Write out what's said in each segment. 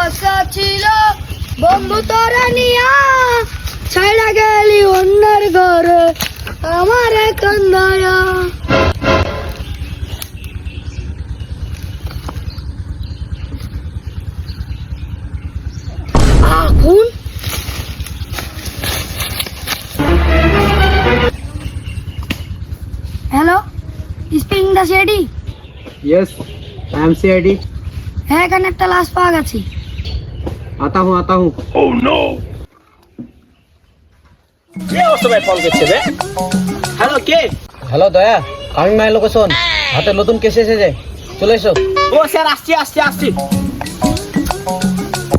বসা ছিল বন্ধু তোরা নিয়া ছাইড়া গেলি অন্যের ঘরে আমার কান্দায়া। আগুন hello speaking the CID. Yes I am CID. হ্যাঁ এখানে একটা লাশ পাওয়া গেছে। आता हूँ। Oh no! কে ওর সময় ফোন করছে রে? হ্যালো কে? হ্যালো দয়া, আমি মাই লোকেশন, হাতে নতুন কেস এসেছে, চলে এসো। ও স্যার আসছি।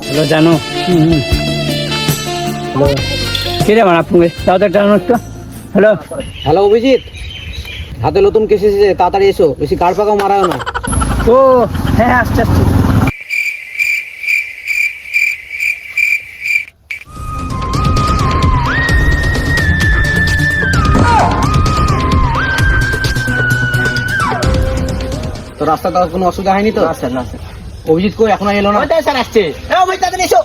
হ্যালো জানো হ্যালো কে রে আমার আপনি তাড়াতাড়ি জানো একটু। হ্যালো হ্যালো অভিজিৎ, হাতে নতুন কেস এসেছে, তাড়াতাড়ি এসো, বেশি গাড় পাকাও মারাও না। ও হ্যাঁ আসছে। তো রাস্তাটা কোনো অসুবিধা হয়নি তো? না স্যার অভিজিৎ কই এখনো এলো না? ওইটাই স্যার আসছে। ও ভাই তাড়াতাড়ি এসো।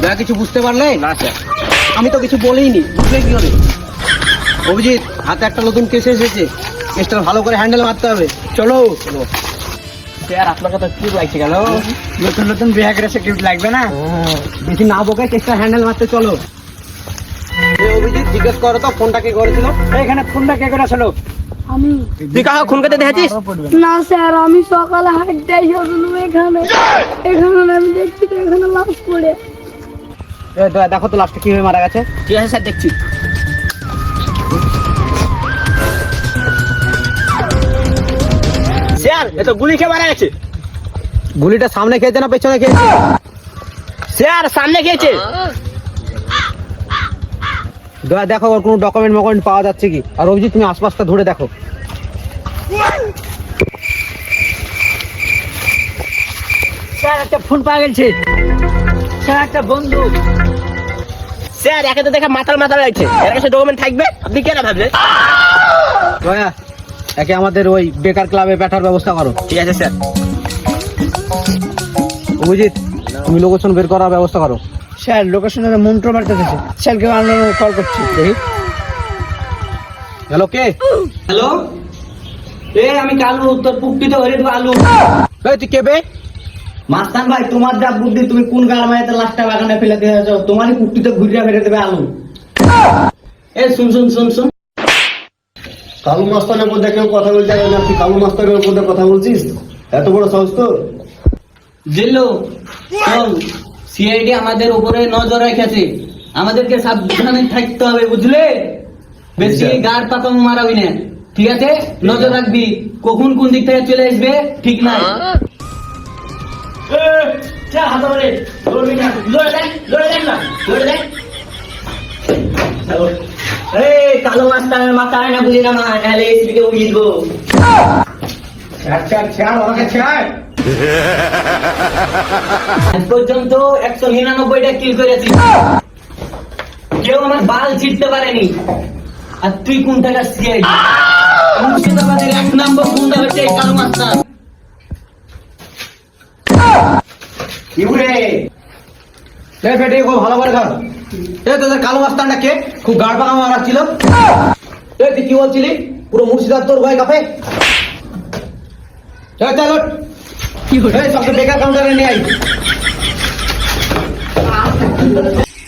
দয়া কিছু বুঝতে পারলে? না স্যার। আমি তো কিছু বলিনি, বুঝলে কি করে? অভিজিৎ হাতে একটা নতুন কেস এসেছে, কেসটা ভালো করে হ্যান্ডেল মারতে হবে, চলো। স্যার আপনাকে তো কি লাগছে গেল? নতুন বিয়ে করে সিকিউরিটি লাগবে না? বেশি না বকে কেসটা হ্যান্ডেল মারতে চলো। অভিজিৎ জিজ্ঞেস করো তো ফোনটা কে করেছিল? এখানে ফোনটা কে করে আসলো? আমি তুই কাহা খুন করতে দেখেছিস? না স্যার, আমি সকালে হাঁটতে আসলাম এখানে আমি দেখছি তো এখানে লাশ পড়ে। দয়া দেখো তো লাস্টে কিভাবে মারা গেছে। ঠিক আছে স্যার দেখছি। স্যার এ তো গুলি খেয়ে মারা গেছে। গুলিটা সামনে খেয়েছে না পেছনে খেয়েছে? স্যার সামনে খেয়েছে। দয়া দেখো ওর কোনো ডকুমেন্ট পাওয়া যাচ্ছে কি। আর অভিজিৎ তুমি আশপাশটা ধরে দেখো। স্যার একটা ফোন পাওয়া গেছে, স্যার একটা বন্ধু। স্যার একে তো দেখে মাতাল লাগছে, এর কাছে ডকুমেন্ট থাকবে? আপনি কেন ভাবলেন? দয়া একে আমাদের ওই বেকার ক্লাবে পাঠার ব্যবস্থা করো। ঠিক আছে স্যার। অভিজিৎ তুমি লোকেশন বের করার ব্যবস্থা করো। স্যার লোকেশনে মন্ত্র মারতে গেছে, স্যার কেউ আমরা কল করছি দেখি। হ্যালো কে? হ্যালো আমি কালু, তোর পুকুরিতে হরে দেবো আলু। এই তুই কে বে? মাস্তান ভাই, তোমার যা বুদ্ধি, তুমি কোন গালমাইতে লাশটা বাগানে ফেলে দিয়ে যাও, তোমারই পুকুরিতে ঘুরিয়া মেরে দেবে আলু। শুন কালু মাস্তানের মধ্যে কেউ কথা বলছে না, তুই কালু মাস্তানের মধ্যে কথা বলছিস? এত বড় সাহস তো? জিল্লু শোন, সিআইডি আমাদের উপরে নজর রেখেছে, আমাদেরকে সাবধানে থাকতে হবে, বুঝলে? বেশি গাড় পাকাম মারাবি না, ঠিক আছে? নজর রাখবি, কখন কোন দিক থেকে চলে আসবে ঠিক নাই। কালো মাস্টারের মাথায় না বুঝি না মা, নাহলে এসিকে উড়িয়ে দেবো। আজ পর্যন্ত 199টা কিল করেছি, কেউ আমার বাল ছিটতে পারেনি। আর তুই কোন টাকা সিআইডি? মুর্শিদাবাদের 1 নম্বর গুন্ডা হচ্ছে এই কালো মাস্টার। ভালো করে ধর। তোদের কালো মাস্তানটা কে? খুব গাড় পাকা মারাচ্ছিল। তুই কি বলছিলি? পুরো মুর্শিদাবাদ তোর ভয় কাঁপে। চলো সবকে বেকার কাউন্টারে নিয়ে আই।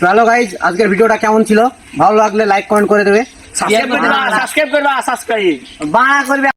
হ্যালো গাইজ, আজকের ভিডিওটা কেমন ছিল? ভালো লাগলে লাইক কমেন্ট করে দেবে, সাবস্ক্রাইব করবা, সাবস্ক্রাইব। বাড়া করবে।